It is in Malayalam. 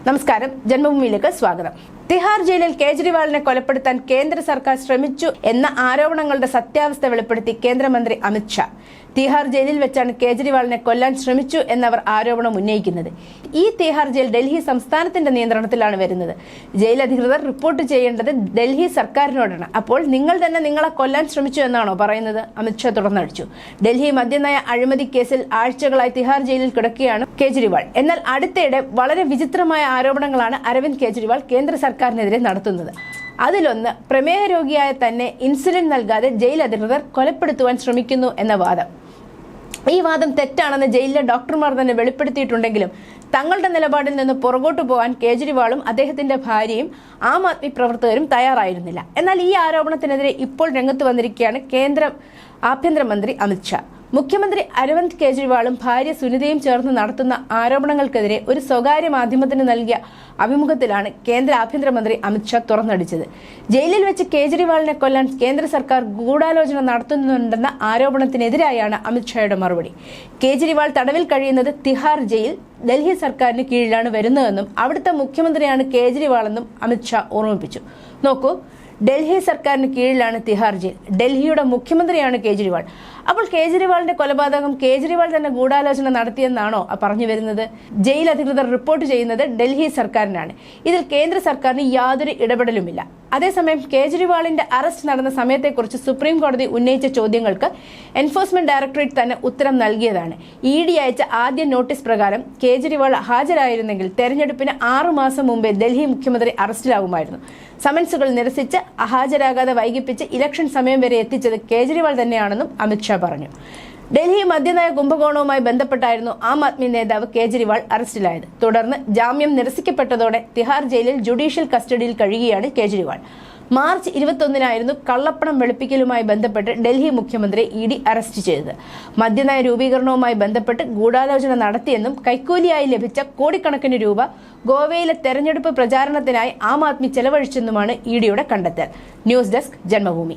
നമസ്കാരം, ജന്മഭൂമിയിലേക്ക് സ്വാഗതം. തിഹാർ ജയിലിൽ കേജ്രിവാളിനെ കൊലപ്പെടുത്താൻ കേന്ദ്ര സർക്കാർ ശ്രമിച്ചു എന്ന ആരോപണങ്ങളുടെ സത്യാവസ്ഥ വെളിപ്പെടുത്തി കേന്ദ്രമന്ത്രി അമിത് ഷാ. തിഹാർ ജയിലിൽ വെച്ചാണ് കേജ്രിവാളിനെ കൊല്ലാൻ ശ്രമിച്ചു എന്നവർ ആരോപണം ഉന്നയിക്കുന്നത്. ഈ തിഹാർ ജയിൽ ഡൽഹി സംസ്ഥാനത്തിന്റെ നിയന്ത്രണത്തിലാണ് വരുന്നത്. ജയിൽ അധികൃതർ റിപ്പോർട്ട് ചെയ്യേണ്ടത് ഡൽഹി സർക്കാരിനോടാണ്. അപ്പോൾ നിങ്ങൾ തന്നെ നിങ്ങളെ കൊല്ലാൻ ശ്രമിച്ചു എന്നാണോ പറയുന്നത്? അമിത് ഷാ തുറന്നടിച്ചു. ഡൽഹി മദ്യനയ അഴിമതി കേസിൽ ആഴ്ചകളായി തിഹാർ ജയിലിൽ കിടക്കുകയാണ് കേജ്രിവാൾ. എന്നാൽ അടുത്തിടെ വളരെ വിചിത്രമായ ആരോപണങ്ങളാണ് അരവിന്ദ് കേജ്രിവാൾ കേന്ദ്ര സർക്കാരിനെതിരെ നടത്തുന്നത്. അതിലൊന്ന്, പ്രമേഹ രോഗിയായ തന്നെ ഇൻസുലിൻ നൽകാതെ ജയിൽ അധികൃതർ കൊലപ്പെടുത്തുവാൻ ശ്രമിക്കുന്നു എന്ന വാദം. ഈ വാദം തെറ്റാണെന്ന് ജയിലിലെ ഡോക്ടർമാർ തന്നെ വെളിപ്പെടുത്തിയിട്ടുണ്ടെങ്കിലും തങ്ങളുടെ നിലപാടിൽ നിന്ന് പുറകോട്ടു പോകാൻ കേജ്രിവാളും അദ്ദേഹത്തിന്റെ ഭാര്യയും ആം ആദ്മി പ്രവർത്തകരും തയ്യാറായിരുന്നില്ല. എന്നാൽ ഈ ആരോപണത്തിനെതിരെ ഇപ്പോൾ രംഗത്ത് വന്നിരിക്കുകയാണ് കേന്ദ്ര ആഭ്യന്തരമന്ത്രി അമിത് ഷാ. മുഖ്യമന്ത്രി അരവിന്ദ് കേജ്രിവാളും ഭാര്യ സുനിതയും ചേർന്ന് നടത്തുന്ന ആരോപണങ്ങൾക്കെതിരെ ഒരു സ്വകാര്യ മാധ്യമത്തിന് നൽകിയ അഭിമുഖത്തിലാണ് കേന്ദ്ര ആഭ്യന്തരമന്ത്രി അമിത് ഷാ തുറന്നടിച്ചത്. ജയിലിൽ വെച്ച് കേജ്രിവാളിനെ കൊല്ലാൻ കേന്ദ്ര സർക്കാർ ഗൂഢാലോചന നടത്തുന്നുണ്ടെന്ന ആരോപണത്തിനെതിരായാണ് അമിത് ഷായുടെ മറുപടി. കേജ്രിവാൾ തടവിൽ കഴിയുന്നത് തിഹാർ ജയിൽ ഡൽഹി സർക്കാരിന് കീഴിലാണ് വരുന്നതെന്നും അവിടുത്തെ മുഖ്യമന്ത്രിയാണ് കേജ്രിവാളെന്നും അമിത് ഷാ ഓർമ്മിപ്പിച്ചു. നോക്കൂ, ഡൽഹി സർക്കാരിന് കീഴിലാണ് തിഹാർ ജയിൽ, ഡൽഹിയുടെ മുഖ്യമന്ത്രിയാണ് കേജ്രിവാൾ. അപ്പോൾ കേജ്രിവാളിന്റെ കൊലപാതകം കേജ്രിവാൾ തന്നെ ഗൂഢാലോചന നടത്തിയെന്നാണോ പറഞ്ഞു വരുന്നത്? ജയിൽ അധികൃതർ റിപ്പോർട്ട് ചെയ്യുന്നത് ഡൽഹി സർക്കാരിനാണ്. ഇതിൽ കേന്ദ്ര സർക്കാരിന് യാതൊരു ഇടപെടലുമില്ല. അതേസമയം കേജ്രിവാളിന്റെ അറസ്റ്റ് നടന്ന സമയത്തെക്കുറിച്ച് സുപ്രീം കോടതി ഉന്നയിച്ച ചോദ്യങ്ങൾക്ക് എൻഫോഴ്സ്മെന്റ് ഡയറക്ടറേറ്റ് തന്നെ ഉത്തരം നൽകിയതാണ്. ED അയച്ച ആദ്യ നോട്ടീസ് പ്രകാരം കേജ്രിവാൾ ഹാജരായിരുന്നെങ്കിൽ തെരഞ്ഞെടുപ്പിന് 6 മാസം മുമ്പേ ഡൽഹി മുഖ്യമന്ത്രി അറസ്റ്റിലാകുമായിരുന്നു. സമൻസുകൾ നിരസിച്ച് ഹാജരാകാതെ വൈകിപ്പിച്ച് ഇലക്ഷൻ സമയം വരെ എത്തിച്ചത് കേജ്രിവാൾ തന്നെയാണെന്നും അമിത് ഷാ പറഞ്ഞു. ഡൽഹി മദ്യനയ കുംഭകോണവുമായി ബന്ധപ്പെട്ടായിരുന്നു ആം ആദ്മി നേതാവ് കേജ്രിവാൾ അറസ്റ്റിലായത്. തുടർന്ന് ജാമ്യം നിരസിക്കപ്പെട്ടതോടെ തിഹാർ ജയിലിൽ ജുഡീഷ്യൽ കസ്റ്റഡിയിൽ കഴിയുകയാണ് കേജ്രിവാൾ. മാർച്ച് 21-നായിരുന്നു കള്ളപ്പണം വെളുപ്പിക്കലുമായി ബന്ധപ്പെട്ട് ഡൽഹി മുഖ്യമന്ത്രി ED അറസ്റ്റ് ചെയ്തത്. മദ്യനയ രൂപീകരണവുമായി ബന്ധപ്പെട്ട് ഗൂഢാലോചന നടത്തിയെന്നും കൈക്കൂലിയായി ലഭിച്ച കോടിക്കണക്കിന് രൂപ ഗോവയിലെ തെരഞ്ഞെടുപ്പ് പ്രചാരണത്തിനായി ആം ആദ്മി ചെലവഴിച്ചെന്നുമാണ് EDയുടെ കണ്ടെത്തൽ. News desk, Janmabhumi.